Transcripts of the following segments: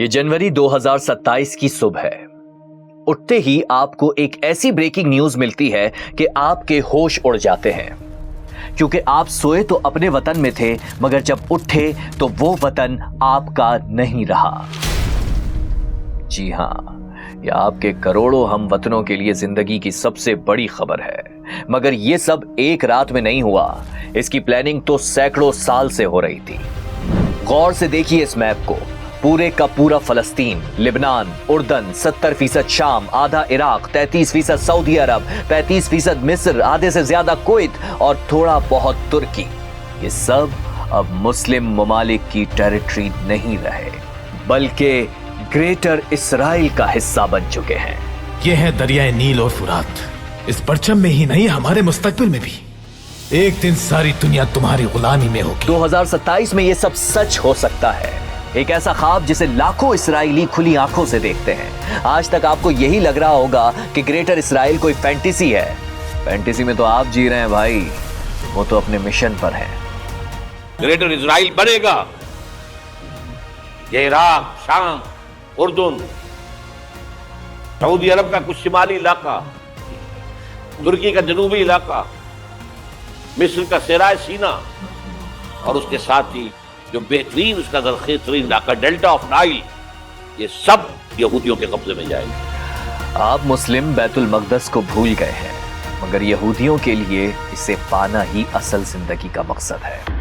ये जनवरी 2027 की सुबह है। उठते ही आपको एक ऐसी ब्रेकिंग न्यूज मिलती है कि आपके होश उड़ जाते हैं, क्योंकि आप सोए तो अपने वतन में थे, मगर जब उठे तो वो वतन आपका नहीं रहा। जी हां, यह आपके करोड़ों हम वतनों के लिए जिंदगी की सबसे बड़ी खबर है। मगर यह सब एक रात में नहीं हुआ, इसकी प्लानिंग तो सैकड़ों साल से हो रही थी। गौर से देखिए इस मैप को। पूरे का पूरा फलस्तीन, लिबनान, उर्दन, 70% शाम, आधा इराक, 33% सऊदी अरब, 35% मिस्र, आधे से ज्यादा कुवैत और थोड़ा बहुत तुर्की, ये सब अब मुस्लिम ममालिक की टेरिटरी नहीं रहे, बल्कि ग्रेटर इसराइल का हिस्सा बन चुके हैं। ये है दरियाए नील और फुरात। इस परचम में ही नहीं, हमारे मुस्तकबिल में भी एक दिन सारी दुनिया तुम्हारी गुलामी में होगी। 2027 में ये सब सच हो सकता है। एक ऐसा ख्वाब जिसे लाखों इसराइली खुली आंखों से देखते हैं। आज तक आपको यही लग रहा होगा कि ग्रेटर इसराइल कोई फैंटेसी है। फैंटेसी में तो आप जी रहे हैं भाई, वो तो अपने मिशन पर है। ग्रेटर इसराइल बनेगा। ये इराक, शाम, उर्दन, सऊदी अरब का कुछ शिमाली इलाका, तुर्की का जनूबी इलाका, मिस्र का सेराय सीना और उसके साथ ही जो बेहतरीन उसका जरखेज़तरीन इलाका डेल्टा ऑफ नाइल, ये सब यहूदियों के कब्जे में जाएंगे। आप मुस्लिम बैतुल मक़दस को भूल गए हैं, मगर यहूदियों के लिए इसे पाना ही असल जिंदगी का मकसद है।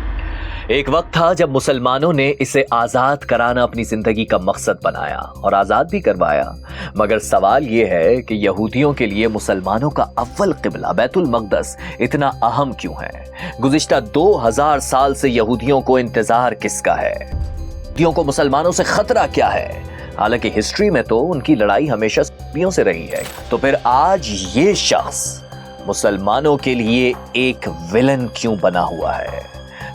एक वक्त था जब मुसलमानों ने इसे आजाद कराना अपनी जिंदगी का मकसद बनाया और आजाद भी करवाया। मगर सवाल यह है कि यहूदियों के लिए मुसलमानों का अव्वल क़िबला बैतुल मक़दस इतना अहम क्यों है? गुज़िश्ता 2000 साल से यहूदियों को इंतजार किसका है? यहूदियों को मुसलमानों से खतरा क्या है? हालांकि हिस्ट्री में तो उनकी लड़ाई हमेशा सदियों से रही है। तो फिर आज ये शख्स मुसलमानों के लिए एक विलन क्यों बना हुआ है?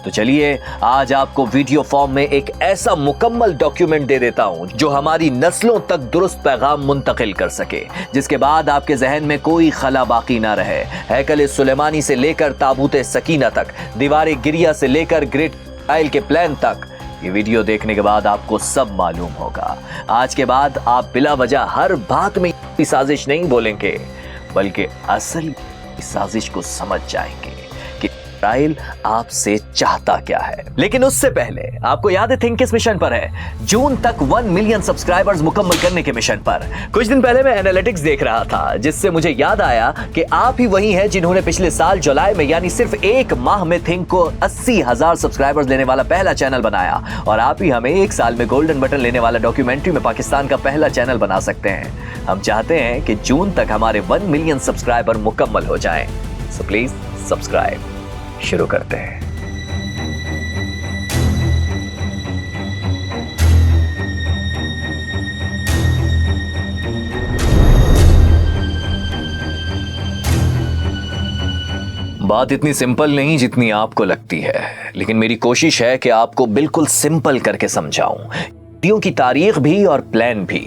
तो चलिए आज आपको वीडियो फॉर्म में एक ऐसा मुकम्मल डॉक्यूमेंट दे देता हूं जो हमारी नस्लों तक दुरुस्त पैगाम मुंतकिल कर सके, जिसके बाद आपके जहन में कोई खला बाकी ना रहे। हैकल सुलेमानी से लेकर ताबूत सकीना तक, दीवार गिरिया से लेकर ग्रेट इसराइल के प्लान तक, ये वीडियो देखने के बाद आपको सब मालूम होगा। आज के बाद आप बिला वजह हर बात में साजिश नहीं बोलेंगे, बल्कि असल साजिश को समझ जाएंगे कि इसराइल आपसे चाहता क्या है। लेकिन उससे पहले आपको याद है थिंक किस मिशन पर है? जून तक 1 मिलियन सब्सक्राइबर्स मुकम्मल करने के मिशन पर। कुछ दिन पहले मैं एनालिटिक्स देख रहा था, जिससे मुझे याद आया कि आप ही वही हैं जिन्होंने पिछले साल जुलाई में, यानी सिर्फ एक माह में थिंक को 80,000 सब्सक्राइबर्स लेने वाला पहला चैनल बनाया। और आप ही हमें एक साल में गोल्डन बटन लेने वाला डॉक्यूमेंट्री में पाकिस्तान का पहला चैनल बना सकते हैं। हम चाहते हैं कि जून तक हमारे 1 मिलियन सब्सक्राइबर मुकम्मल हो जाएं। So please subscribe. शुरू करते हैं। बात इतनी सिंपल नहीं जितनी आपको लगती है, लेकिन मेरी कोशिश है कि आपको बिल्कुल सिंपल करके समझाऊं, यहूदियों की तारीख भी और प्लान भी।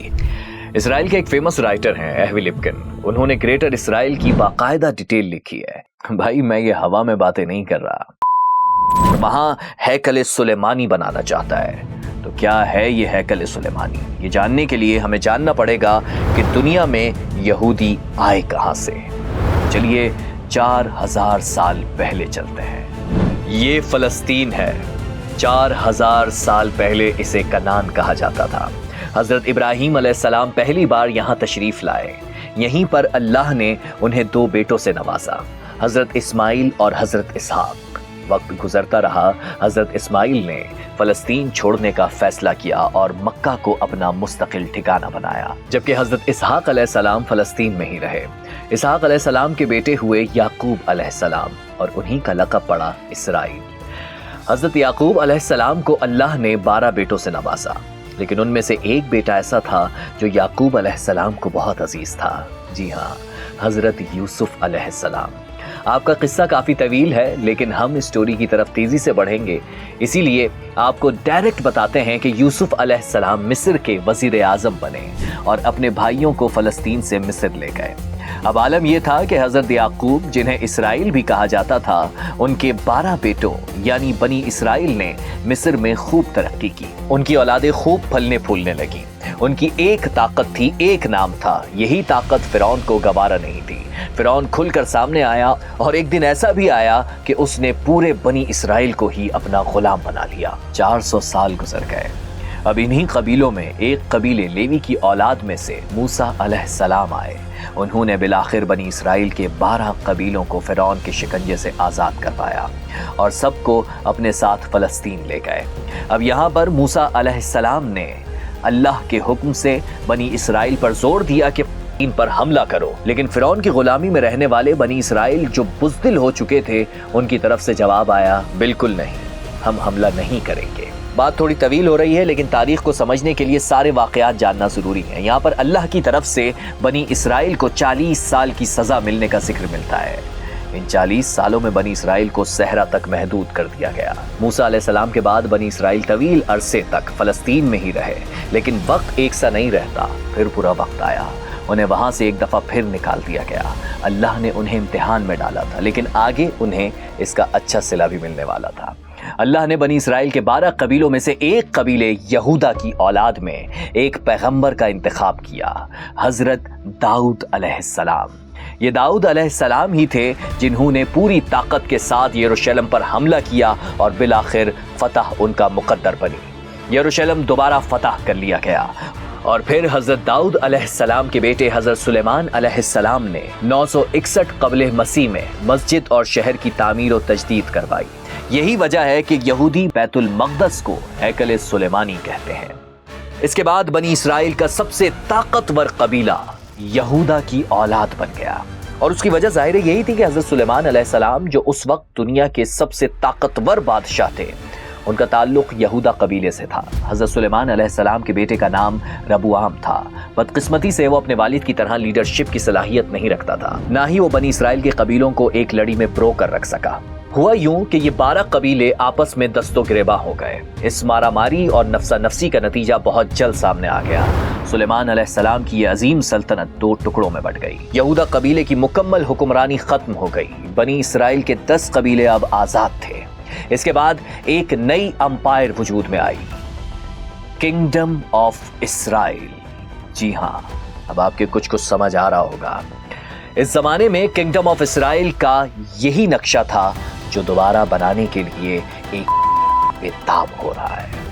इसराइल के एक फेमस राइटर हैं एहवी लिप्किन, उन्होंने ग्रेटर इसराइल की बाकायदा डिटेल लिखी है। भाई मैं ये हवा में बातें नहीं कर रहा। वहां हैकल सुलेमानी बनाना चाहता है। तो क्या है ये हैकल सुलेमानी? ये जानने के लिए हमें जानना पड़ेगा कि दुनिया में यहूदी आए कहां से। चलिए 4000 साल पहले चलते हैं। ये फलस्तीन है। 4000 साल पहले इसे कनान कहा जाता था। हजरत इब्राहीम अलैहिस्सलाम पहली बार यहाँ तशरीफ लाए। यहीं पर अल्लाह ने उन्हें 2 बेटों से नवाजा, हजरत इस्माइल और हजरत इसहाक। वक्त गुजरता रहा, हजरत इस्माइल ने फलस्तीन छोड़ने का फैसला किया और मक्का को अपना मुस्तकिल ठिकाना बनाया, जबकि हजरत इसहाक अलैहिस्सलाम फलस्तीन में ही रहे। इसहाक अलैहिस्सलाम के बेटे हुए याकूब अलैहिस्सलाम और उन्हीं का लक़ब पड़ा इसराइल। हजरत याकूब अलैहिस्सलाम को अल्लाह ने 12 बेटों से नवाजा, लेकिन उनमें से एक बेटा ऐसा था जो याकूब अलैहिस्सलाम को बहुत अजीज था। जी हाँ, हजरत यूसुफ अलैहिस्सलाम। आपका किस्सा काफी तवील है, लेकिन हम स्टोरी की तरफ तेजी से बढ़ेंगे, इसीलिए आपको डायरेक्ट बताते हैं कि यूसुफ अलैहिस्सलाम मिस्र के वजीर आजम बने और अपने भाइयों को फलस्तीन से मिस्र ले गए। اب عالم یہ تھا کہ حضرت یعقوب جنہیں اسرائیل بھی کہا جاتا تھا، ان کے 12 بیٹوں یعنی بنی اسرائیل نے مصر میں خوب ترقی کی، ان کی اولادیں خوب پھلنے پھولنے لگیں، ان کی ایک طاقت تھی، ایک نام تھا، یہی طاقت فرعون کو گوارا نہیں تھی۔ فرعون کھل کر سامنے آیا اور ایک دن ایسا بھی آیا کہ اس نے پورے بنی اسرائیل کو ہی اپنا غلام بنا لیا۔ 400 سال گزر گئے۔ اب انہی قبیلوں میں ایک قبیلے لیوی کی اولاد میں سے موسیٰ علیہ السلام آئے۔ انہوں نے بالآخر بنی اسرائیل کے 12 قبیلوں کو فرعون کے شکنجے سے آزاد کروایا اور سب کو اپنے ساتھ فلسطین لے گئے۔ اب یہاں پر موسیٰ علیہ السلام نے اللہ کے حکم سے بنی اسرائیل پر زور دیا کہ ان پر حملہ کرو، لیکن فرعون کی غلامی میں رہنے والے بنی اسرائیل جو بزدل ہو چکے تھے، ان کی طرف سے جواب آیا، بالکل نہیں، ہم حملہ نہیں کریں گے۔ بات تھوڑی طویل ہو رہی ہے، لیکن تاریخ کو سمجھنے کے لیے سارے واقعات جاننا ضروری ہے۔ یہاں پر اللہ کی طرف سے بنی اسرائیل کو 40 سال کی سزا ملنے کا ذکر ملتا ہے۔ ان 40 سالوں میں بنی اسرائیل کو صحرا تک محدود کر دیا گیا۔ موسیٰ علیہ السلام کے بعد بنی اسرائیل طویل عرصے تک فلسطین میں ہی رہے، لیکن وقت ایک سا نہیں رہتا، پھر پورا وقت آیا، انہیں وہاں سے ایک دفعہ پھر نکال دیا گیا۔ اللہ نے انہیں امتحان میں ڈالا تھا، لیکن آگے انہیں اس کا اچھا صلہ بھی ملنے والا تھا۔ اللہ نے بنی اسرائیل کے 12 قبیلوں میں سے ایک قبیلے یہودا کی اولاد میں ایک پیغمبر کا انتخاب کیا، حضرت داؤد علیہ السلام۔ یہ داؤد علیہ السلام ہی تھے جنہوں نے پوری طاقت کے ساتھ یروشلم پر حملہ کیا اور بالآخر فتح ان کا مقدر بنی۔ یروشلم دوبارہ فتح کر لیا گیا اور پھر حضرت داؤد علیہ السلام کے بیٹے حضرت سلیمان علیہ السلام نے 961 قبل مسیح میں مسجد اور شہر کی تعمیر و تجدید کروائی۔ یہی وجہ ہے کہ یہودی بیت المقدس کو ہیکل سلیمانی کہتے ہیں۔ اس کے بعد بنی اسرائیل کا سب سے طاقتور قبیلہ یہودا کی اولاد بن گیا، اور اس کی وجہ ظاہر یہی تھی کہ حضرت سلیمان علیہ السلام جو اس وقت دنیا کے سب سے طاقتور بادشاہ تھے، ان کا تعلق یہودا قبیلے سے تھا۔ حضرت سلیمان علیہ السلام کے بیٹے کا نام ربوعام تھا۔ بدقسمتی سے وہ اپنے والد کی طرح لیڈرشپ کی صلاحیت نہیں رکھتا تھا، نہ ہی وہ بنی اسرائیل کے قبیلوں کو ایک لڑی میں پرو کر رکھ سکا۔ ہوا یوں کہ یہ 12 قبیلے آپس میں دست و گریباں ہو گئے۔ اس مارا ماری اور نفسا نفسی کا نتیجہ بہت جلد سامنے آ گیا۔ سلیمان علیہ السلام کی یہ عظیم سلطنت 2 ٹکڑوں میں بٹ گئی۔ یہودا قبیلے کی مکمل حکمرانی ختم ہو گئی۔ بنی اسرائیل کے 10 قبیلے اب آزاد تھے۔ اس کے بعد ایک نئی امپائر وجود میں آئی، کنگڈم آف اسرائیل۔ جی ہاں، اب آپ کے کچھ سمجھ آ رہا ہوگا۔ اس زمانے میں کنگڈم آف اسرائیل کا یہی نقشہ تھا جو دوبارہ بنانے کے لیے ایک بےتاب ہو رہا ہے۔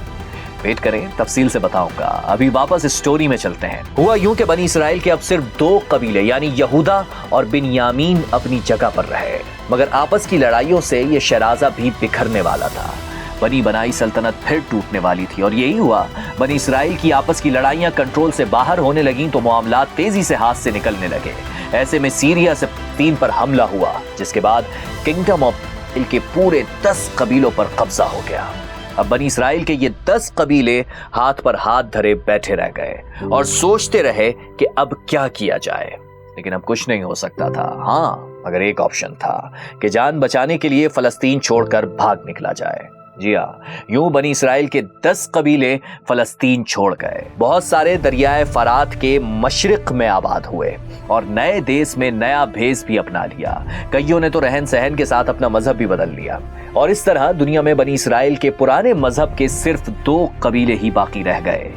ویٹ کریں، تفصیل سے بتاؤں گا۔ ابھی واپس اسٹوری میں چلتے ہیں۔ ہوا یوں کہ بنی اسرائیل کے اب صرف 2 قبیلے یعنی یہودا اور بنیامین اپنی جگہ پر رہے، مگر آپس کی لڑائیوں سے یہ شرازہ بھی بکھرنے والا تھا۔ بنی بنائی سلطنت پھر ٹوٹنے والی تھی، اور یہی ہوا۔ بنی اسرائیل کی آپس کی لڑائیاں کنٹرول سے باہر ہونے لگیں تو معاملات تیزی سے ہاتھ سے نکلنے لگے۔ ایسے میں سیریا سے فلسطین پر حملہ ہوا، جس کے بعد کنگڈم آف اسرائیل کے پورے 10 قبیلوں پر قبضہ ہو گیا۔ اب بنی اسرائیل کے یہ 10 قبیلے ہاتھ پر ہاتھ دھرے بیٹھے رہ گئے اور سوچتے رہے کہ اب کیا کیا جائے، لیکن اب کچھ نہیں ہو سکتا تھا۔ ہاں، مگر ایک آپشن تھا کہ جان بچانے کے لیے فلسطین چھوڑ کر بھاگ نکلا جائے۔ جی ہاں، یوں بنی اسرائیل کے 10 قبیلے فلسطین چھوڑ گئے۔ بہت سارے دریائے فرات کے مشرق میں آباد ہوئے اور نئے دیس میں نیا بھیس بھی اپنا لیا۔ کئیوں نے تو رہن سہن کے ساتھ اپنا مذہب بھی بدل لیا، اور اس طرح دنیا میں بنی اسرائیل کے پرانے مذہب کے صرف 2 قبیلے ہی باقی رہ گئے،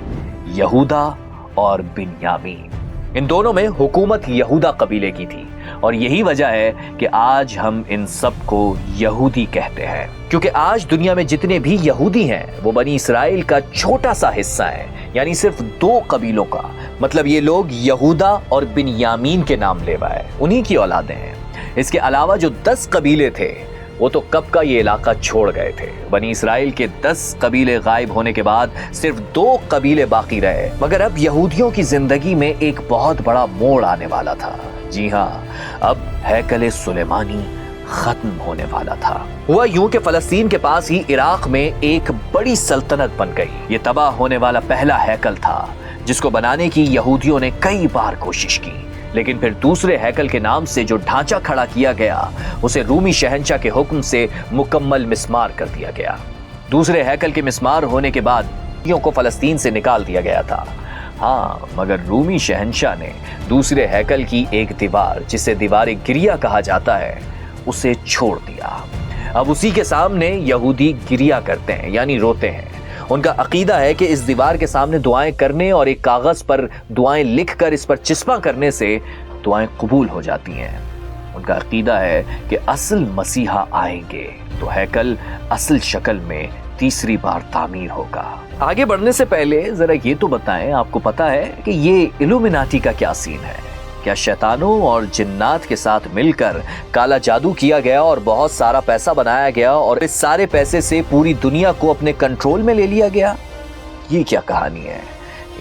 یہودا اور بنیامین۔ ان دونوں میں حکومت یہودا قبیلے کی تھی، اور یہی وجہ ہے کہ آج ہم ان سب کو یہودی کہتے ہیں، کیونکہ آج دنیا میں جتنے بھی یہودی ہیں وہ بنی اسرائیل کا چھوٹا سا حصہ ہے، یعنی صرف 2 قبیلوں کا۔ مطلب یہ لوگ یہودا اور بنیامین کے نام لیوا ہے، انہی کی اولادیں ہیں۔ اس کے علاوہ جو 10 قبیلے تھے وہ تو کب کا یہ علاقہ چھوڑ گئے تھے۔ بنی اسرائیل کے 10 قبیلے غائب ہونے کے بعد صرف 2 قبیلے باقی رہے، مگر اب یہودیوں کی زندگی میں ایک بہت بڑا موڑ آنے والا تھا۔ جی ہاں، اب ہیکل سلیمانی ختم ہونے والا تھا۔ ہوا یوں کہ فلسطین کے پاس ہی عراق میں ایک بڑی سلطنت بن گئی۔ یہ تباہ ہونے والا پہلا ہیکل تھا جس کو بنانے کی یہودیوں نے کئی بار کوشش کی، لیکن پھر دوسرے ہیکل کے نام سے جو ڈھانچہ کھڑا کیا گیا اسے رومی شہنشاہ کے حکم سے مکمل مسمار کر دیا گیا۔ دوسرے ہیکل کے مسمار ہونے کے بعد یہودیوں کو فلسطین سے نکال دیا گیا تھا۔ हाँ, मगर रूमी शहंशाह ने दूसरे हैकल की एक दीवार, जिसे दीवार गिरिया कहा जाता है, उसे छोड़ दिया। अब उसी के सामने यहूदी गिरिया करते हैं, यानी रोते हैं। उनका अकीदा है कि इस दीवार के सामने दुआएं करने और एक कागज पर दुआएं लिखकर इस पर चिस्पा करने से दुआएं कबूल हो जाती हैं। उनका अकीदा है कि असल मसीहा आएंगे तो हैकल असल शक्ल में तीसरी बार तामीर होगा। आगे बढ़ने से पहले जरा ये तो बताएं, आपको पता है कि ये इल्यूमिनाटी का क्या सीन है? क्या शैतानों और जिन्नात के साथ मिलकर काला जादू किया गया और बहुत सारा पैसा बनाया गया और इस सारे पैसे से पूरी दुनिया को अपने कंट्रोल में ले लिया गया? ये क्या कहानी है,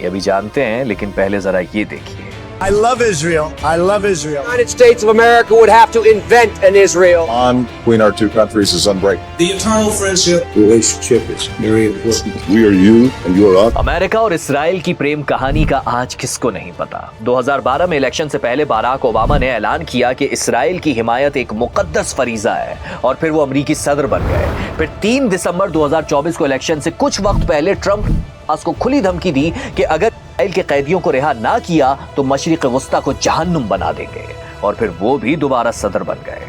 ये अभी जानते हैं, लेकिन पहले जरा ये देखिए। I love Israel. I love Israel. The United States of America would have to invent an Israel. Bond between our two countries is unbreakable. The eternal friendship relationship is very important. We are you and you are us. America और Israel की प्रेम कहानी का आज किसको नहीं पता। 2012 में election से पहले बाराक ओबामा ने ऐलान किया कि इसराइल की हिमायत एक मुकद्दस फरीजा है और फिर वो अमरीकी सदर बन गए। फिर 3 दिसंबर 2024 को इलेक्शन से कुछ वक्त पहले ट्रंप को खुली धमकी दी कि अगर इसराइल के कैदियों को रिहा ना किया तो मशरिक वस्ता को जहन्नुम बना देंगे, और फिर वो भी दोबारा सदर बन गए।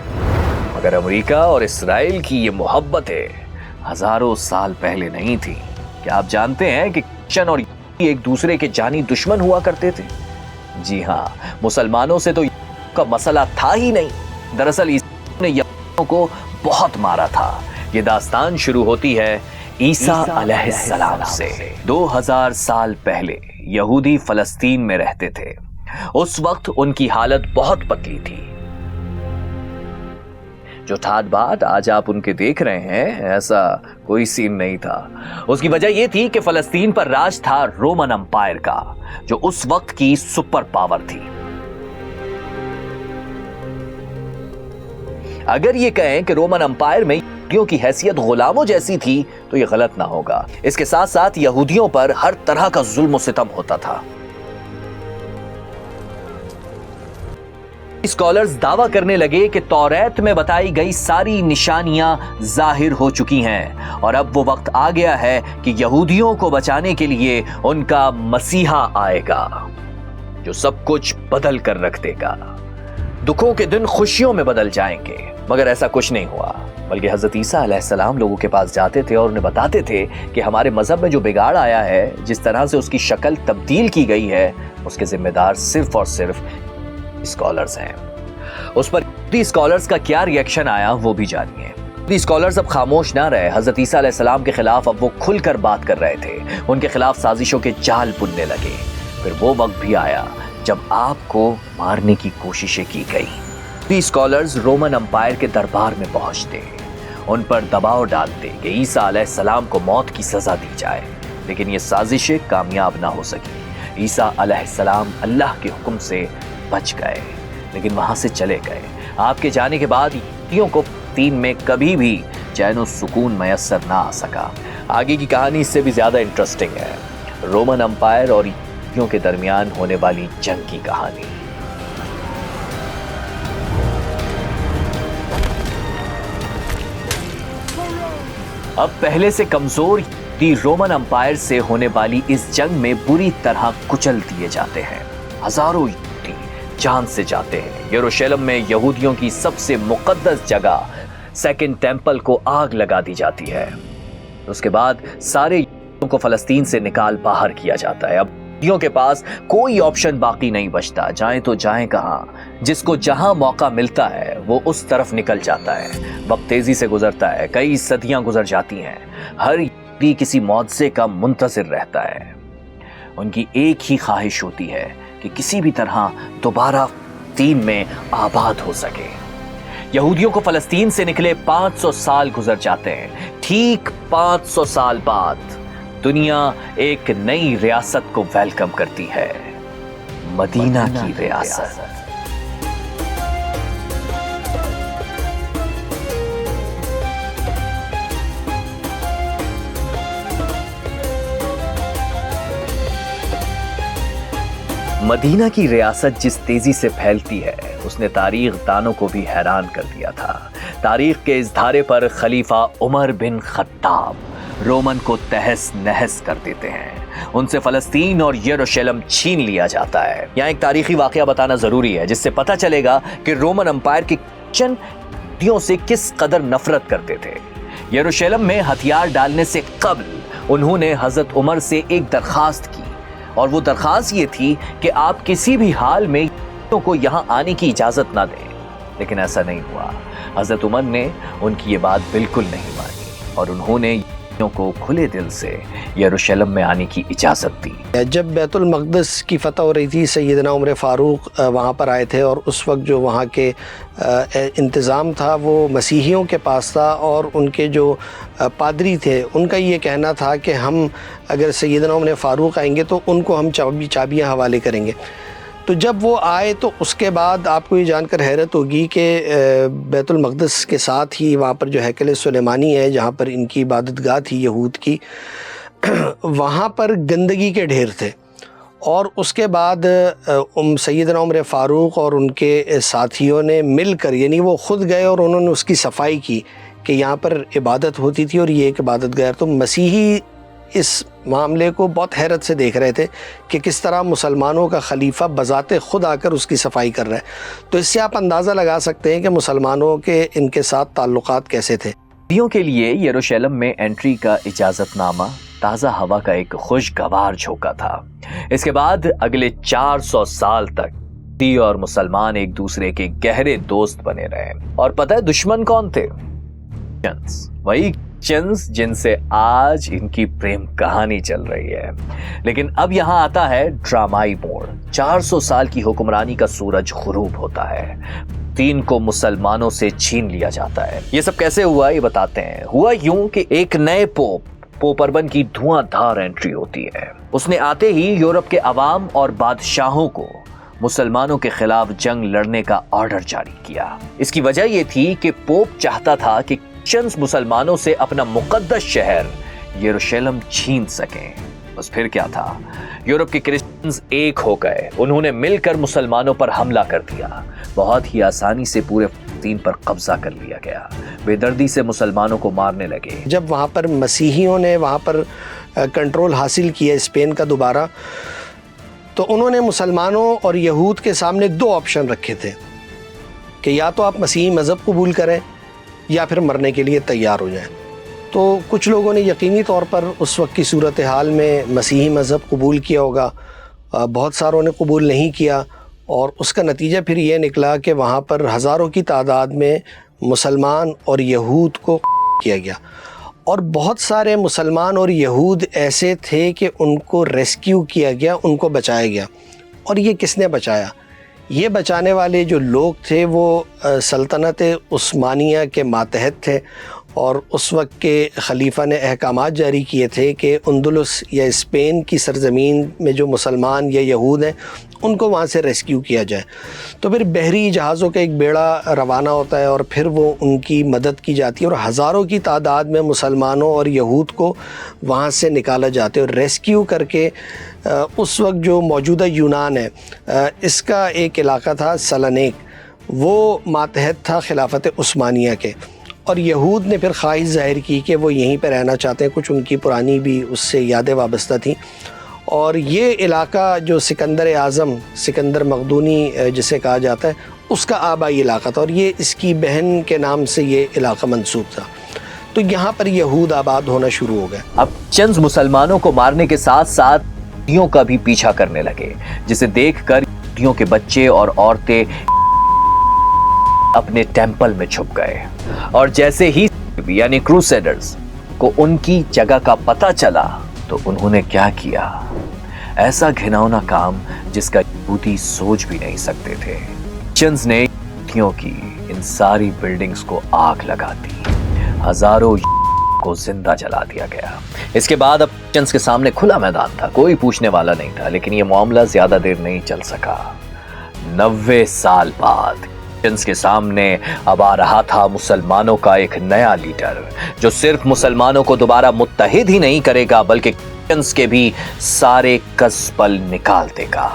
मगर अमेरिका और इसराइल की ये मोहब्बतें हजारों साल पहले नहीं थी। क्या आप जानते हैं कि क्रिश्चियन और एक दूसरे के जानी दुश्मन हुआ करते थे? जी हाँ, मुसलमानों से तो का मसला था ही नहीं। दरअसल ईसाइयों ने यहूदियों को बहुत मारा था। ये दास्तान शुरू होती है ईसा अलैहिस्सलाम से। 2000 साल पहले यहूदी फलस्तीन में रहते थे। उस वक्त उनकी हालत बहुत पतली थी। जो ठाट बाट आज आप उनके देख रहे हैं, ऐसा कोई सीन नहीं था। उसकी वजह यह थी कि फलस्तीन पर राज था रोमन अंपायर का, जो उस वक्त की सुपर पावर थी। अगर ये कहें कि रोमन अंपायर में यहूदियों की हैसियत गुलामों जैसी थी तो ये गलत ना होगा। इसके साथ साथ यहूदियों पर हर तरह का जुल्म और सितम होता था। स्कॉलर्स दावा करने लगे कि तौरात में बताई गई सारी निशानियां जाहिर हो चुकी हैं और अब वो वक्त आ गया है कि यहूदियों को बचाने के लिए उनका मसीहा आएगा, जो सब कुछ बदल कर रख देगा। दुखों के दिन खुशियों में बदल जाएंगे। मगर ऐसा कुछ नहीं हुआ, बल्कि हजरत ईसा अलैहिस्सलाम लोगों के पास जाते थे और उन्हें बताते थे कि हमारे मजहब में जो बिगाड़ आया है, जिस तरह से उसकी शक्ल तब्दील की गई है, उसके जिम्मेदार सिर्फ और सिर्फ स्कॉलर्स हैं। उस पर स्कॉलर्स का क्या रिएक्शन आया वो भी जानिए। स्कॉलर्स अब खामोश ना रहे। हजरत ईसा अलैहिस्सलाम के खिलाफ अब वो खुलकर बात कर रहे थे। उनके खिलाफ साजिशों के जाल बुनने लगे। फिर वो वक्त भी आया जब आपको मारने की कोशिशें की गई। स्कॉलर्स रोमन अंपायर के दरबार में पहुंचते, उन पर दबाव डालते कि ईसा अलैहिस्सलाम को मौत की सजा दी जाए, लेकिन ये साजिशें कामयाब ना हो सकी। ईसा अलैहिस्सलाम अल्लाह के हुक्म से बच गए, लेकिन वहां से चले गए। आपके जाने के बाद यहूदियों को फलस्तीन में कभी भी चैन और सुकून मयस्सर ना आ सका। आगे की कहानी इससे भी ज्यादा इंटरेस्टिंग है। रोमन अंपायर और यहूदियों के दरमियान होने वाली जंग की कहानी। अब पहले से कमजोर यहूदी रोमन अंपायर से होने वाली इस जंग में बुरी तरह कुचल दिए जाते हैं। हजारों यहूदी जान से जाते हैं। यरूशलेम में यहूदियों की सबसे मुकद्दस जगह सेकंड टेंपल को आग लगा दी जाती है। उसके बाद सारे यहूदियों को फलस्तीन से निकाल बाहर किया जाता है। अब यहूदियों के पास कोई ऑप्शन बाकी नहीं बचता। जाएं तो जाएं कहां? जिसको जहां मौका मिलता है वो उस तरफ निकल जाता है। वक्त तेजी से गुजरता है, कई सदियां गुजर जाती हैं। हर यहूदी किसी मुआवजे का मुंतजिर रहता है। उनकी एक ही ख्वाहिश होती है कि किसी भी तरह दोबारा फलस्तीन में आबाद हो सके। यहूदियों को फलस्तीन से निकले 500 साल गुजर जाते हैं। ठीक 500 साल बाद दुनिया एक नई रियासत को वेलकम करती है, मदीना की रियासत। मदीना की रियासत जिस तेजी से फैलती है, उसने तारीख दानों को भी हैरान कर दिया था। तारीख के इस धारे पर खलीफा उमर बिन खत्ताब रोमन को तहस नहस कर देते हैं। ان سے فلسطین اور یروشلم چھین لیا جاتا ہے۔ یہاں ایک تاریخی واقعہ بتانا ضروری ہے جس سے پتہ چلے گا کہ رومن امپائر کے یہودیوں سے کس قدر نفرت کرتے تھے۔ یروشلم میں ہتھیار ڈالنے سے قبل انہوں نے حضرت عمر سے ایک درخواست کی، اور وہ درخواست یہ تھی کہ آپ کسی بھی حال میں یہودیوں کو یہاں آنے کی اجازت نہ دیں، لیکن ایسا نہیں ہوا۔ حضرت عمر نے ان کی یہ بات بالکل نہیں مانی اور انہوں نے یہودیوں کو کھلے دل سے یروشلم میں آنے کی اجازت دی۔ جب بیت المقدس کی فتح ہو رہی تھی، سیدنا عمر فاروق وہاں پر آئے تھے، اور اس وقت جو وہاں کے انتظام تھا وہ مسیحیوں کے پاس تھا، اور ان کے جو پادری تھے ان کا یہ کہنا تھا کہ ہم اگر سیدنا عمر فاروق آئیں گے تو ان کو ہم چابیاں حوالے کریں گے۔ تو جب وہ آئے تو اس کے بعد آپ کو یہ جان کر حیرت ہوگی کہ بیت المقدس کے ساتھ ہی وہاں پر جو ہیکل سلیمانی ہے، جہاں پر ان کی عبادت گاہ تھی یہود کی، وہاں پر گندگی کے ڈھیر تھے۔ اور اس کے بعد سیدنا عمر فاروق اور ان کے ساتھیوں نے مل کر، یعنی وہ خود گئے اور انہوں نے اس کی صفائی کی کہ یہاں پر عبادت ہوتی تھی اور یہ ایک عبادت گاہ۔ تو مسیحی اس معاملے کو بہت حیرت سے دیکھ رہے تھے کہ کس طرح مسلمانوں کا خلیفہ بذات خود آ کر اس کی صفائی کر رہا ہے۔ تو اس سے آپ اندازہ لگا سکتے ہیں کہ مسلمانوں کے ان کے ساتھ تعلقات کیسے تھے۔ یہودیوں کے لیے یروشلم میں انٹری کا اجازت نامہ تازہ ہوا کا ایک خوشگوار جھونکا تھا۔ اس کے بعد اگلے 400 سال تک یہودی اور مسلمان ایک دوسرے کے گہرے دوست بنے رہے۔ اور پتہ ہے دشمن کون تھے؟ وہی جن سے آج ان کی پریم کہانی چل رہی ہے۔ لیکن اب یہاں آتا ہے ڈرامائی موڑ۔ 400 سال کی حکمرانی کا سورج غروب ہوتا ہے، دین کو مسلمانوں سے چھین لیا جاتا ہے۔ یہ سب کیسے ہوا یہ بتاتے ہیں۔ ہوا یوں کہ ایک نئے پوپ اربن کی دھواں دھار انٹری ہوتی ہے۔ اس نے آتے ہی یورپ کے عوام اور بادشاہوں کو مسلمانوں کے خلاف جنگ لڑنے کا آرڈر جاری کیا۔ اس کی وجہ یہ تھی کہ پوپ چاہتا تھا کہ مسلمانوں سے اپنا مقدس شہر یروشلم چھین سکیں۔ بس پھر کیا تھا، یورپ کے کرسچنز ایک ہو گئے، انہوں نے مل کر مسلمانوں پر حملہ کر دیا۔ بہت ہی آسانی سے پورے فلسطین پر قبضہ کر لیا گیا، بے دردی سے مسلمانوں کو مارنے لگے۔ جب وہاں پر مسیحیوں نے وہاں پر کنٹرول حاصل کیا اسپین کا دوبارہ، تو انہوں نے مسلمانوں اور یہود کے سامنے 2 آپشن رکھے تھے کہ یا تو آپ مسیحی مذہب قبول کریں یا پھر مرنے کے لیے تیار ہو جائیں۔ تو کچھ لوگوں نے یقینی طور پر اس وقت کی صورتحال میں مسیحی مذہب قبول کیا ہوگا، بہت ساروں نے قبول نہیں کیا، اور اس کا نتیجہ پھر یہ نکلا کہ وہاں پر ہزاروں کی تعداد میں مسلمان اور یہود کو کیا گیا، اور بہت سارے مسلمان اور یہود ایسے تھے کہ ان کو ریسکیو کیا گیا، ان کو بچایا گیا۔ اور یہ کس نے بچایا؟ یہ بچانے والے جو لوگ تھے وہ سلطنت عثمانیہ کے ماتحت تھے، اور اس وقت کے خلیفہ نے احکامات جاری کیے تھے کہ اندلس یا اسپین کی سرزمین میں جو مسلمان یا یہود ہیں ان کو وہاں سے ریسکیو کیا جائے۔ تو پھر بحری جہازوں کا ایک بیڑا روانہ ہوتا ہے، اور پھر وہ ان کی مدد کی جاتی ہے، اور ہزاروں کی تعداد میں مسلمانوں اور یہود کو وہاں سے نکالا جاتا ہے، اور ریسکیو کر کے اس وقت جو موجودہ یونان ہے، اس کا ایک علاقہ تھا سلانیک، وہ ماتحت تھا خلافت عثمانیہ کے، اور یہود نے پھر خواہش ظاہر کی کہ وہ یہیں پہ رہنا چاہتے ہیں، کچھ ان کی پرانی بھی اس سے یادیں وابستہ تھیں۔ اور یہ علاقہ جو سکندر اعظم، سکندر مقدونی جسے کہا جاتا ہے، اس کا آبائی علاقہ تھا، اور یہ اس کی بہن کے نام سے یہ علاقہ منسوب تھا۔ تو یہاں پر یہود آباد ہونا شروع ہو گئے۔ اب چند مسلمانوں کو مارنے کے ساتھ ساتھ یہودیوں کا بھی پیچھا کرنے لگے، جسے دیکھ کر یہودیوں کے بچے اور عورتیں اپنے ٹیمپل میں چھپ گئے، اور جیسے ہی یعنی کروسیڈرز کو ان کی جگہ کا پتہ چلا تو انہوں نے کیا کیا، ایسا گھناؤنا کام جس کا یہودی سوچ بھی نہیں سکتے تھے۔ کرسچنز نے یہودیوں کی ان ساری بلڈنگز کو آگ لگا دی، ہزاروں کو زندہ جلا دیا گیا۔ اس کے بعد اب کرسچنز کے سامنے کھلا میدان تھا، کوئی پوچھنے والا نہیں تھا، لیکن یہ معاملہ زیادہ دیر نہیں چل سکا۔ 90 سال بعد کرسچنز کے سامنے اب آ رہا تھا مسلمانوں کا ایک نیا لیڈر، جو صرف مسلمانوں کو دوبارہ متحد ہی نہیں کرے گا بلکہ کرسچنز کے بھی سارے قصبل نکال دے گا،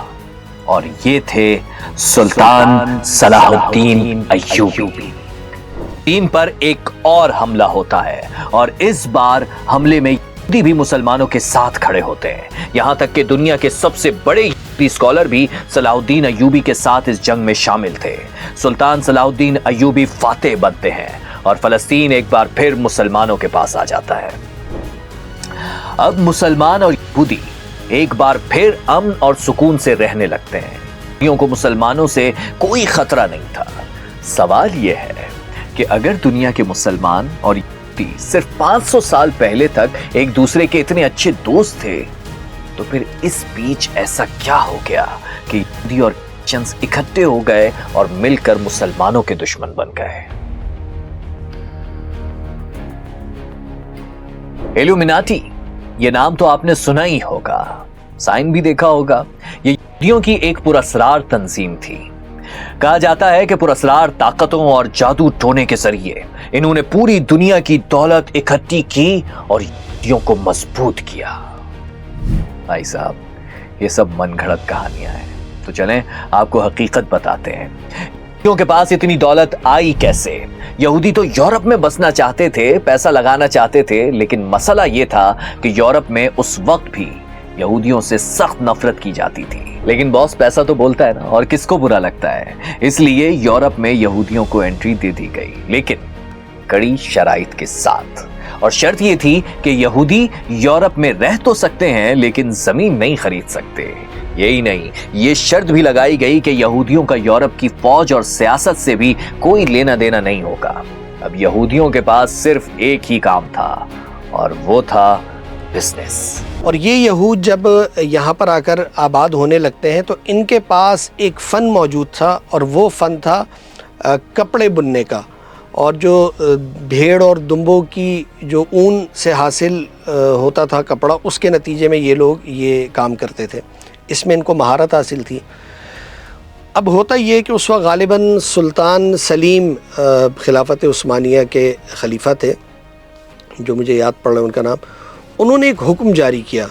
اور یہ تھے سلطان صلاح الدین ایوبی۔ دین پر ایک اور حملہ ہوتا ہے، اور اس بار حملے میں भी मुसलमानों के साथ खड़े होते हैं। यहां तक कि दुनिया के सबसे बड़े यहूदी स्कॉलर भी सलाहुद्दीन अय्यूबी के साथ इस जंग में शामिल थे। सुल्तान सलाहुद्दीन अय्यूबी फातेह बनते हैं और फलस्तीन एक बार फिर मुसलमानों के पास आ जाता है। अब मुसलमान और यहूदी एक बार फिर अमन और सुकून से रहने लगते हैं। यहूदियों को मुसलमानों से कोई खतरा नहीं था। सवाल यह है कि अगर दुनिया के मुसलमान और सिर्फ 500 साल पहले तक एक दूसरे के इतने अच्छे दोस्त थे, तो फिर इस बीच ऐसा क्या हो गया कि यहूदी और क्रिश्चियंस इकट्ठे हो गए और मिलकर मुसलमानों के दुश्मन बन गए। इल्यूमिनाटी, ये नाम तो आपने सुना ही होगा, साइन भी देखा होगा। ये यहूदियों की एक पुरअसरार तंजीम थी। कहा जाता है कि पुरअसरार ताकतों और जादू टोने के जरिए इन्होंने पूरी दुनिया की दौलत इकट्ठी की और यहूदियों को मजबूत किया। भाई साहब, ये सब मनगढ़ंत कहानियां हैं, तो चलें आपको हकीकत बताते हैं। यहूदियों के पास इतनी दौलत आई कैसे? यहूदी तो यूरोप में बसना चाहते थे, पैसा लगाना चाहते थे, लेकिन मसला यह था कि यूरोप में उस वक्त भी यहूदियों से सख्त नफरत की जाती थी। लेकिन बॉस पैसा तो बोलता है ना, और किसको बुरा लगता है। इसलिए यूरोप में यहूदियों को एंट्री दे दी गई, लेकिन कड़ी शराइत के साथ। और शर्त यह थी कि यहूदी यूरोप में रह तो सकते हैं, लेकिन जमीन नहीं खरीद सकते। यही नहीं, ये शर्त भी लगाई गई कि यहूदियों का यूरोप की फौज और सियासत से भी कोई लेना देना नहीं होगा। अब यहूदियों के पास सिर्फ एक ही काम था, और वो था बिजनेस। और ये यहूद जब यहाँ पर आकर आबाद होने लगते हैं तो इनके पास एक फ़न मौजूद था, और वो फ़न था कपड़े बुनने का। और जो भेड़ और दुम्बों की जो ऊन से हासिल होता था कपड़ा, उसके नतीजे में ये लोग ये काम करते थे। इसमें इनको महारत हासिल थी। अब होता ये कि उस वक्त गालिबन सुल्तान सलीम खिलाफत उस्मानिया के खलीफा थे, जो मुझे याद पड़ रहा है उनका नाम। उन्होंने एक हुक्म जारी किया,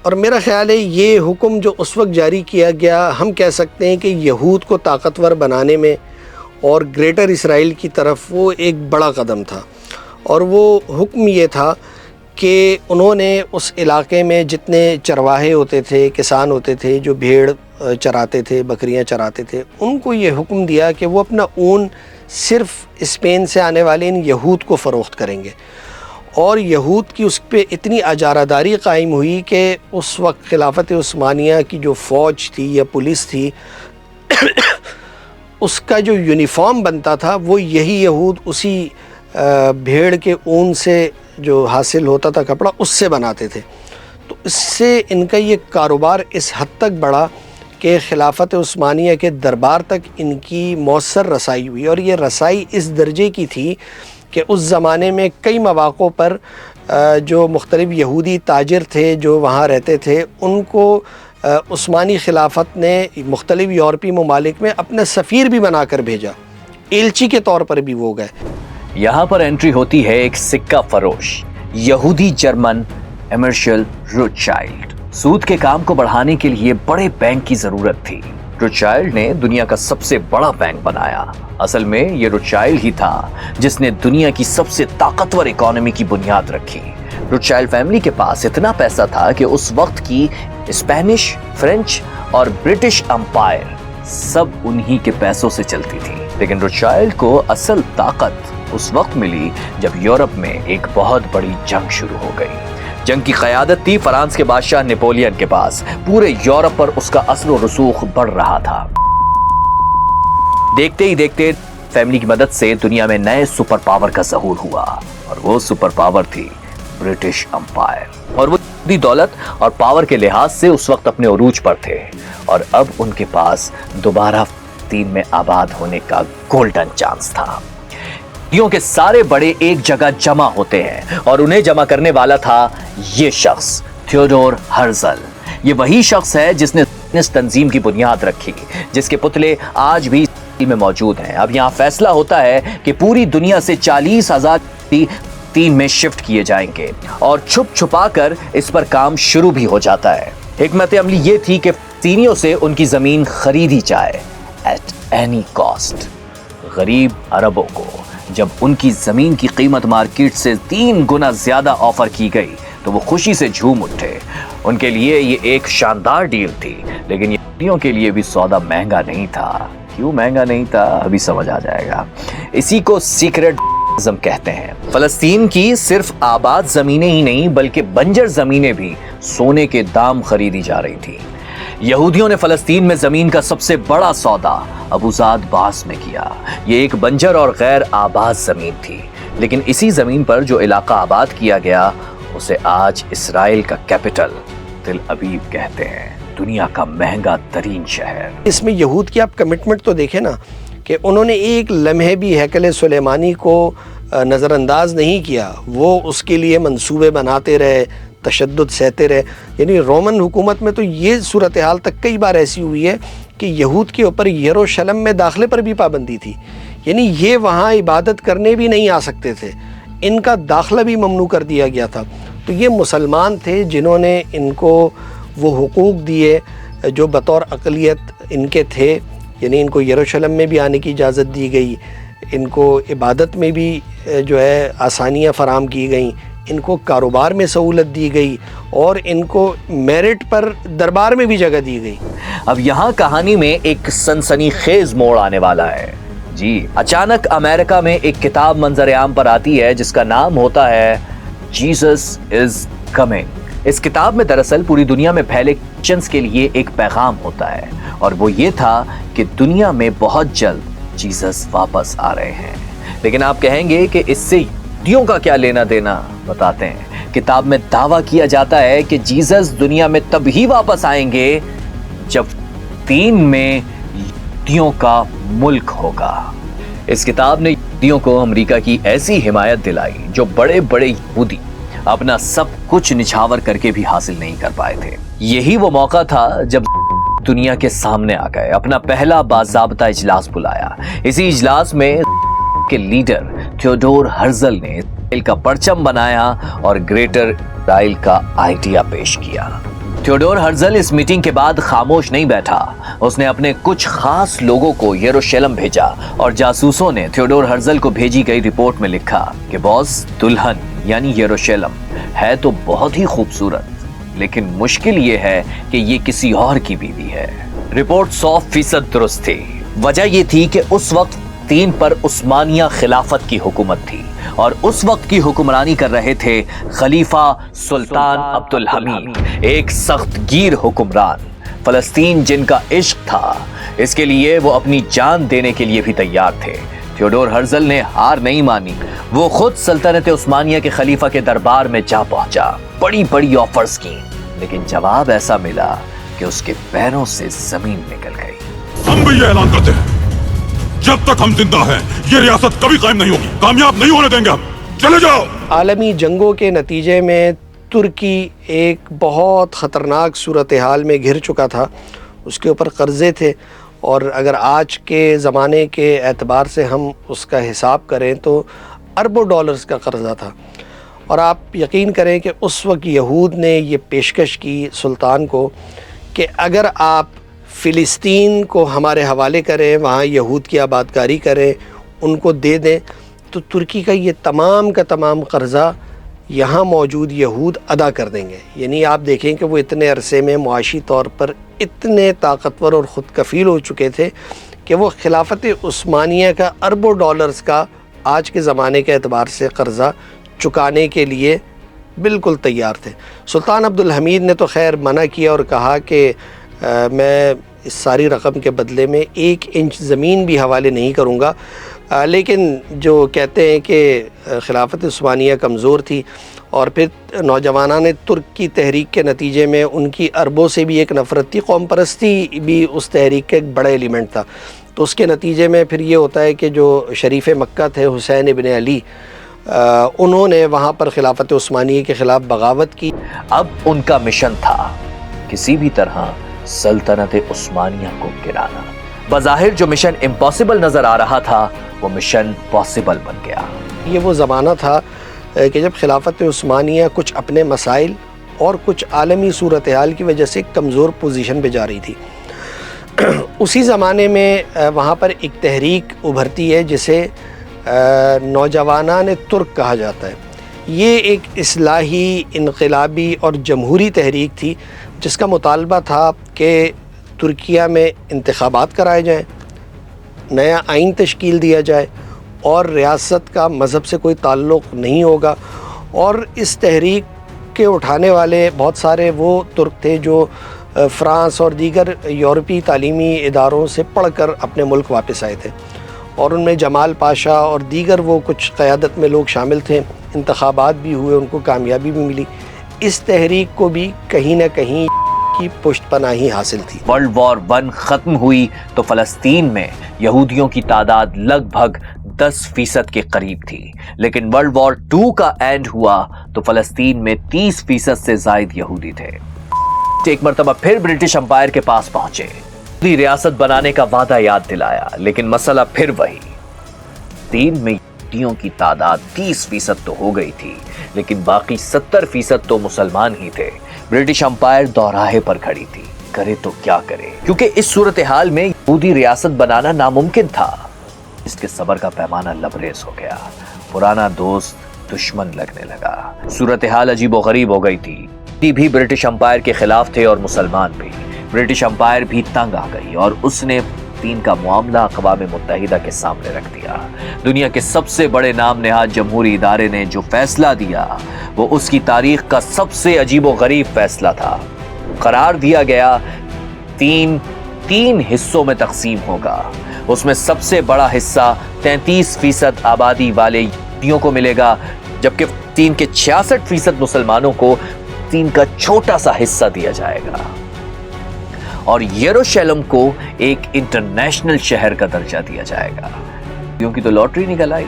और मेरा ख़्याल है ये हुक्म जो उस वक्त जारी किया गया, हम कह सकते हैं कि यहूद को ताकतवर बनाने में और ग्रेटर इसराइल की तरफ वो एक बड़ा कदम था। और वो हुक्म ये था कि उन्होंने उस इलाके में जितने चरवाहे होते थे, किसान होते थे जो भेड़ चराते थे, बकरियां चराते थे, उनको ये हुक्म दिया कि वो अपना ऊन सिर्फ़ स्पेन से आने वाले इन यहूद को फ़रोख्त करेंगे। और यहूद की उस पर इतनी अजारादारी कायम हुई कि उस वक्त खिलाफत उस्मानिया की जो फ़ौज थी या पुलिस थी उसका जो यूनिफॉर्म बनता था वो यही यहूद उसी भेड़ के ऊन से जो हासिल होता था कपड़ा, उससे बनाते थे। तो इससे इनका ये कारोबार इस हद तक बढ़ा कि खिलाफत उस्मानिया के दरबार तक इनकी मौसर रसाई हुई। और ये रसाई इस दर्जे की थी कि उस ज़माने में कई मौक़ों पर जो मुख्तलिफ़ यहूदी ताजिर थे जो वहाँ रहते थे, उनको उस्मानी खिलाफत ने मुख्तलिफ़ यूरोपीय ममालिक में अपना सफ़ीर भी बनाकर भेजा, एलची के तौर पर भी वो गए। यहाँ पर एंट्री होती है एक सिक्का फरोश यहूदी जर्मन एमर्शल रोथशाइल्ड। सूद के काम को बढ़ाने के लिए बड़े बैंक की जरूरत थी। रोथशाइल्ड ने दुनिया का सबसे बड़ा बैंक बनाया। असल में ये रोथशाइल्ड ही था जिसने दुनिया की सबसे ताकतवर इकोनॉमी की बुनियाद रखी। रोथशाइल्ड फैमिली के पास इतना पैसा था कि उस वक्त की स्पेनिश, फ्रेंच और ब्रिटिश अंपायर सब उन्हीं के पैसों से चलती थी। लेकिन रोथशाइल्ड को असल ताकत उस वक्त मिली जब यूरोप में एक बहुत बड़ी जंग शुरू हो गई। जंग की क़यादत थी फ्रांस के बादशाह नेपोलियन के पास। पूरे यूरोप पर उसका असर व रसूख बढ़ रहा था। देखते ही देखते फैमिली की मदद से दुनिया में नए सुपर पावर का ज़हूर हुआ, और वो सुपर पावर थी ब्रिटिश अंपायर। और वो दौलत और पावर के लिहाज से उस वक्त अपने उरूज पर थे, और अब उनके पास दोबारा फलस्तीन में आबाद होने का गोल्डन चांस था। यहूदियों के सारे बड़े एक जगह जमा होते हैं, और उन्हें जमा करने वाला था ये शख्स थियोडोर हर्जल। ये वही शख्स है जिसने इस तंजीम की बुनियाद रखी, जिसके पुतले आज भी में मौजूद हैं। अब यहाँ फैसला होता है कि पूरी दुनिया से 40,000 तीन में शिफ्ट किए जाएंगे, और छुप छुपा कर इस पर काम शुरू भी हो जाता है। हिकमत अमली ये थी कि फलस्तीनियों से उनकी जमीन खरीदी जाए एट एनी कॉस्ट। गरीब अरबों को जब उनकी जमीन की कीमत मार्केट से 3 गुना ज्यादा ऑफर की गई तो वो खुशी से झूम उठे। उनके लिए ये एक शानदार डील थी, लेकिन यहूदियों के लिए भी सौदा महंगा नहीं था। क्यों महंगा नहीं था, अभी समझ आ जाएगा। इसी को सीक्रेट कहते हैं। फलस्तीन की सिर्फ आबाद जमीनें ही नहीं बल्कि बंजर जमीनें भी सोने के दाम खरीदी जा रही थी। यहूदियों ने फलस्तीन में जमीन का सबसे बड़ा सौदा अबूजाद बास में किया। ये एक बंजर और गैर आबाद जमीन थी, लेकिन इसी जमीन पर जो इलाका आबाद किया गया उसे आज इसराइल का कैपिटल तिल अबीब कहते हैं, दुनिया का महंगा तरीन शहर। इसमें यहूद की आप कमिटमेंट तो देखें ना कि उन्होंने एक लम्हे भी हैकल सुलेमानी को नज़रअंदाज नहीं किया। वो उसके लिए मंसूबे बनाते रहे, तशद्दुद सहते रहे। यानी रोमन हुकूमत में तो ये सूरत हाल तक कई बार ऐसी हुई है कि यहूद के ऊपर यरूशलेम में दाखिले पर भी पाबंदी थी। यानी ये वहाँ इबादत करने भी नहीं आ सकते थे, इनका दाखिला भी ममनू कर दिया गया था। तो ये मुसलमान थे जिन्होंने इनको वो हुकूक दिए जो बतौर अक़लियत इनके थे। यानी इनको यरूशलेम में भी आने की इजाज़त दी गई, इनको इबादत में भी जो है आसानियाँ फराम की गई, इनको कारोबार में सहूलत दी गई और इनको मेरिट पर दरबार में भी जगह दी गई। अब यहाँ कहानी में एक सनसनीखेज मोड़ आने वाला है जी। अचानक अमेरिका में एक किताब मंजर आम पर आती है जिसका नाम होता है जीसस इज कमिंग। इस किताब में दरअसल पूरी दुनिया में फैले क्रिश्चियंस के लिए एक पैगाम होता है, और वो ये था कि दुनिया में बहुत जल्द जीसस वापस आ रहे हैं। लेकिन आप कहेंगे कि इससे यहूदियों का क्या लेना देना, बताते हैं। किताब में दावा किया जाता है कि जीसस दुनिया में तभी वापस आएंगे जब फलस्तीन में यहूदियों का मुल्क होगा। इस किताब ने यहूदियों को अमेरिका की ऐसी हिमायत दिलाई जो बड़े बड़े यहूदी अपना सब कुछ निछावर करके भी हासिल नहीं कर पाए थे। यही वो मौका था जब दुनिया के सामने आ गए, अपना पहला बाज़ाब्ता इजलास बुलाया। इसी इजलास में के लीडर थियोडोर हर्जल ने इसराइल का परचम बनाया और ग्रेटर इसराइल का आइडिया पेश किया। थियोडोर हर्जल इस मीटिंग के बाद खामोश नहीं बैठा। उसने अपने कुछ खास लोगों को यरूशलेम भेजा और जासूसों ने थियोडोर हर्जल को भेजी गई रिपोर्ट में लिखा कि बॉस, दुल्हन यानी यरूशलेम है तो बहुत ही खूबसूरत, लेकिन मुश्किल ये है कि ये किसी और की बीवी है। रिपोर्ट 100% दुरुस्त थी। वजह ये थी कि उस वक्त फलस्तीन पर उस्मानिया खिलाफत की हुकूमत थी और उस वक्त की हुक्मरानी कर रहे थे खलीफा सुल्तान अब्दुल हमीद, एक सख्त गिर हुक्मरान। फलस्तीन जिनका इश्क था, इसके लिए वो अपनी जान देने के लिए भी तैयार थे। थियोडोर हर्जल ने हार नहीं मानी। वो खुद सल्तनत उस्मानिया के खलीफा के दरबार में जा पहुंचा, बड़ी बड़ी ऑफर्स की, लेकिन जवाब ऐसा मिला कि उसके पैरों से जमीन निकल गई। हम भी ये ऐलान करते हैं, जब तक हम जिंदा हैं ये रियासत कभी कायम नहीं होगी, कामयाब नहीं होने देंगे हम। चले जाओ। आलमी जंगों के नतीजे में तुर्की एक बहुत ख़तरनाक सूरत हाल में घिर चुका था। उसके ऊपर कर्ज़े थे और अगर आज के ज़माने के एतबार से हम उसका हिसाब करें तो अरबों डॉलर्स का कर्ज़ा था। और आप यकीन करें कि उस वक्त यहूद ने ये पेशकश की सुल्तान को कि अगर आप फ़िलिस्तीन को हमारे हवाले करें, वहाँ यहूद की आबादकारी करें, उनको दे दें, तो तुर्की का ये तमाम का तमाम कर्ज़ा यहाँ मौजूद यहूद अदा कर देंगे। यानी आप देखें कि वो इतने अरसे में मुआशी तौर पर इतने ताकतवर और ख़ुद कफ़ील हो चुके थे कि वो खिलाफत उस्मानिया का अरबों डॉलर्स का आज के ज़माने के एतबार से कर्ज़ा चुकाने के लिए बिल्कुल तैयार थे। सुल्तान अब्दुल हमीद ने तो खैर मना किया और कहा कि मैं इस सारी रकम के बदले में 1 इंच ज़मीन भी हवाले नहीं करूँगा। लेकिन जो कहते हैं कि खिलाफत उस्मानिया कमज़ोर थी और फिर नौजवानान तुर्क की तहरीक के नतीजे में उनकी अरबों से भी एक नफ़रत थी, कौम परस्ती भी उस तहरीक का एक बड़ा एलिमेंट था। तो उसके नतीजे में फिर ये होता है कि जो शरीफ मक्का थे हुसैन इब्न अली, उन्होंने वहाँ पर खिलाफत उस्मानिया के ख़िलाफ़ बगावत की। अब उनका मिशन था किसी भी तरह सल्तनत उस्मानिया को गिराना। बज़ाहिर जो मिशन इम्पॉसिबल नज़र आ रहा था वो मिशन पॉसिबल बन गया। ये वो ज़माना था कि जब खिलाफत उस्मानिया कुछ अपने मसाइल और कुछ आलमी सूरत हाल की वजह से कमज़ोर पोजीशन पे जा रही थी। उसी ज़माने में वहाँ पर एक तहरीक उभरती है जिसे नौजवानान तुर्क कहा जाता है। یہ ایک اصلاحی، انقلابی اور جمہوری تحریک تھی جس کا مطالبہ تھا کہ ترکیہ میں انتخابات کرائے جائیں، نیا آئین تشکیل دیا جائے اور ریاست کا مذہب سے کوئی تعلق نہیں ہوگا. اور اس تحریک کے اٹھانے والے بہت سارے وہ ترک تھے جو فرانس اور دیگر یورپی تعلیمی اداروں سے پڑھ کر اپنے ملک واپس آئے تھے، اور ان میں جمال پاشا اور دیگر وہ کچھ قیادت میں لوگ شامل تھے. انتخابات بھی ہوئے، ان کو کامیابی بھی ملی. اس تحریک کو بھی کہیں نہ کہیں کی پشت پناہی حاصل تھی. ورلڈ وار 1 ختم ہوئی تو فلسطین میں یہودیوں کی تعداد لگ بھگ 10% کے قریب تھی، لیکن ورلڈ وار 2 کا اینڈ ہوا تو فلسطین میں 30% سے زائد یہودی تھے. ایک مرتبہ پھر برٹش امپائر کے پاس پہنچے، ریاست بنانے کا وعدہ یاد دلایا، لیکن مسئلہ پھر وہی. چین میں یہودیوں کی تعداد 30% تو ہو گئی تھی، لیکن باقی 70% تو مسلمان ہی تھے. برٹش امپائر دوراہے پر کھڑی تھی، کرے تو کیا کرے، کیونکہ اس صورتحال میں یہودی ریاست بنانا ناممکن تھا. اس کے صبر کا پیمانہ لبریز ہو گیا، پرانا دوست دشمن لگنے لگا. صورتحال عجیب و غریب ہو گئی تھی. بھی برٹش امپائر کے خلاف تھے اور مسلمان بھی. برٹش امپائر بھی تنگ آ گئی اور اس نے فلسطین کا معاملہ اقوام متحدہ کے سامنے رکھ دیا. دنیا کے سب سے بڑے نام نہاد جمہوری ادارے نے جو فیصلہ دیا وہ اس کی تاریخ کا سب سے عجیب و غریب فیصلہ تھا. قرار دیا گیا تین حصوں میں تقسیم ہوگا. اس میں سب سے بڑا حصہ 33% آبادی والے یہودیوں کو ملے گا، جبکہ فلسطین کے 66% مسلمانوں کو فلسطین کا چھوٹا سا حصہ دیا جائے گا. اور یروشلم کو ایک انٹرنیشنل شہر کا درجہ دیا جائے گا. کیونکہ تو لاٹری نکل آئی،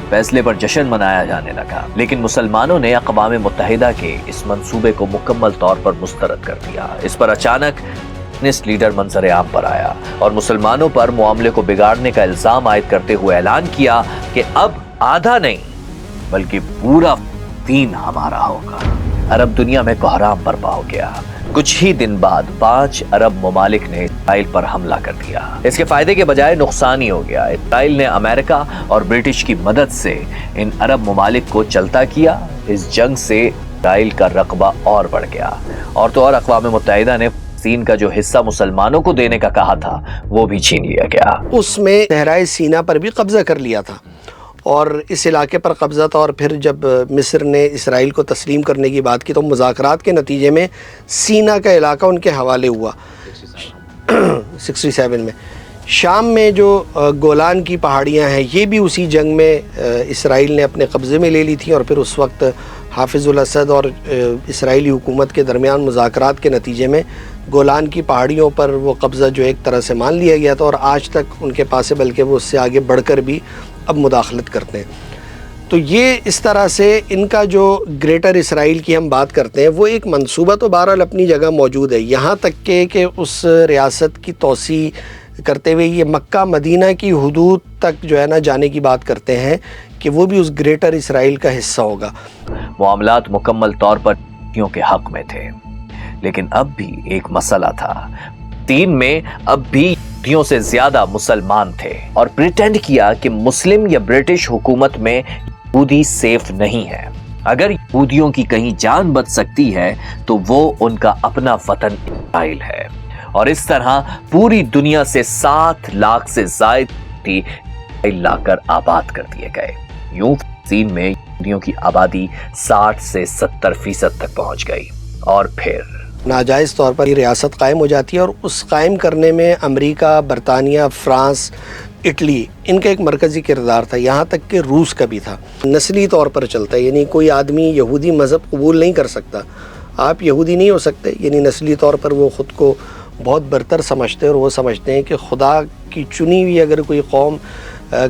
فیصلے پر جشن منایا جانے لگا. لیکن مسلمانوں نے اقوام متحدہ کے اس منصوبے کو مکمل طور پر مسترد کر دیا. اس پر اچانک لیڈر منظر عام پر آیا اور مسلمانوں پر معاملے کو بگاڑنے کا الزام عائد کرتے ہوئے اعلان کیا کہ اب آدھا نہیں بلکہ پورا دین ہمارا ہوگا. عرب دنیا میں کوہرام برپا ہو گیا. کچھ ہی دن بعد 5 عرب ممالک نے اسرائیل پر حملہ کر دیا. اس کے فائدے کے بجائے نقصان ہی ہو گیا. اسرائیل نے امریکہ اور برٹش کی مدد سے ان عرب ممالک کو چلتا کیا. اس جنگ سے اسرائیل کا رقبہ اور بڑھ گیا. اور تو اور اقوام متحدہ نے فلسطین کا جو حصہ مسلمانوں کو دینے کا کہا تھا وہ بھی چھین لیا گیا. اس میں صحرائے سینا پر بھی قبضہ کر لیا تھا، اور اس علاقے پر قبضہ تھا. اور پھر جب مصر نے اسرائیل کو تسلیم کرنے کی بات کی تو مذاکرات کے نتیجے میں سینا کا علاقہ ان کے حوالے ہوا 67 میں. شام میں جو گولان کی پہاڑیاں ہیں یہ بھی اسی جنگ میں اسرائیل نے اپنے قبضے میں لے لی تھی. اور پھر اس وقت حافظ الاسد اور اسرائیلی حکومت کے درمیان مذاکرات کے نتیجے میں گولان کی پہاڑیوں پر وہ قبضہ جو ایک طرح سے مان لیا گیا تھا، اور آج تک ان کے پاس ہے، بلکہ وہ اس سے آگے بڑھ کر بھی اب مداخلت کرتے ہیں. تو یہ اس طرح سے ان کا جو گریٹر اسرائیل کی ہم بات کرتے ہیں وہ ایک منصوبہ تو بہرحال اپنی جگہ موجود ہے. یہاں تک کہ اس ریاست کی توسیع کرتے ہوئے یہ مکہ مدینہ کی حدود تک جو ہے نا جانے کی بات کرتے ہیں کہ وہ بھی اس گریٹر اسرائیل کا حصہ ہوگا. معاملات مکمل طور پر یہودیوں کے حق میں تھے، لیکن اب بھی ایک مسئلہ تھا. فلسطین میں اب بھی یہودیوں سے زیادہ مسلمان تھے، اور پریٹینڈ کیا کہ مسلم یا برٹش حکومت میں یہودی سیف نہیں ہے. اگر یہودیوں کی کہیں جان بچ سکتی ہے تو وہ ان کا اپنا وطن اسرائیل ہے. اور اس طرح پوری دنیا سے 7 لاکھ سے زائد اسرائیل لا کر آباد کر دیے گئے. یوں فلسطین میں یہودیوں کی آبادی 60 سے 70% تک پہنچ گئی. اور پھر ناجائز طور پر یہ ریاست قائم ہو جاتی ہے، اور اس قائم کرنے میں امریکہ، برطانیہ، فرانس، اٹلی ان کا ایک مرکزی کردار تھا. یہاں تک کہ روس کا بھی تھا. نسلی طور پر چلتا ہے، یعنی کوئی آدمی یہودی مذہب قبول نہیں کر سکتا. آپ یہودی نہیں ہو سکتے، یعنی نسلی طور پر وہ خود کو بہت برتر سمجھتے ہیں، اور وہ سمجھتے ہیں کہ خدا کی چنی ہوئی اگر کوئی قوم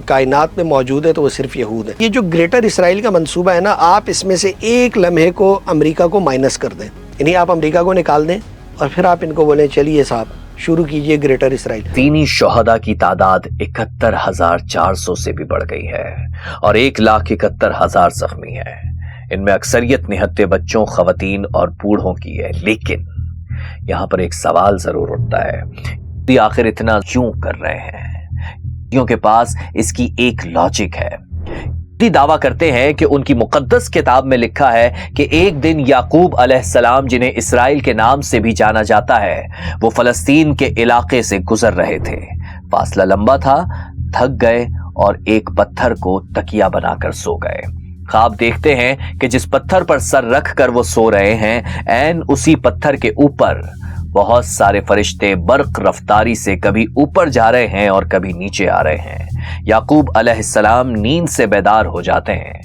کائنات میں موجود ہے تو وہ صرف یہود ہے. یہ جو گریٹر اسرائیل کا منصوبہ ہے نا، آپ اس میں سے ایک لمحے کو امریکہ کو مائنس کر دیں، یعنی آپ امریکہ کو نکال دیں اور پھر آپ ان کو بولیں چلیے صاحب شروع کیجئے گریٹر اسرائیل. فلسطینی شہداء کی تعداد 71,400 سے بھی بڑھ گئی ہے، اور 1,71,000 زخمی ہے. ان میں اکثریت نہتے بچوں، خواتین اور بوڑھوں کی ہے. لیکن یہاں پر ایک سوال ضرور اٹھتا ہے، یہ آخر اتنا کیوں کر رہے ہیں؟ یہودیوں کے پاس اس کی ایک لاجک ہے. यहूदी दावा करते हैं कि उनकी मुकद्दस किताब में लिखा है कि एक दिन याकूब अलैहिस्सलाम, जिन्हें इसराइल के नाम से भी जाना जाता है, वो फलस्तीन के इलाके से गुजर रहे थे। फासला लंबा था, थक गए और एक पत्थर को तकिया बनाकर सो गए। ख्वाब देखते हैं कि जिस पत्थर पर सर रख कर वो सो रहे हैं, ऐन उसी पत्थर के ऊपर बहुत सारे फरिश्ते बर्क रफ्तारी से कभी ऊपर जा रहे हैं और कभी नीचे आ रहे हैं। याकूब अलैहिस्सलाम नींद से बेदार हो जाते हैं,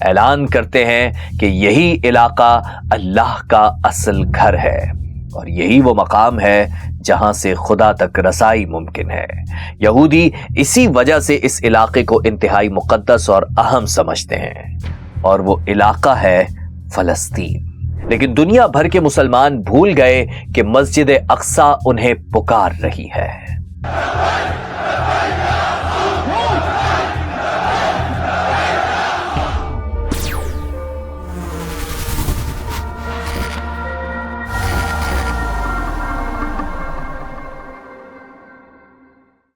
ऐलान करते हैं कि यही इलाका अल्लाह का असल घर है और यही वो मकाम है जहां से खुदा तक रसाई मुमकिन है। यहूदी इसी वजह से इस इलाके को इंतहाई मुकद्दस और अहम समझते हैं और वो इलाका है फलस्तीन। लेकिन दुनिया भर के मुसलमान भूल गए कि मस्जिद अक्सा उन्हें पुकार रही है।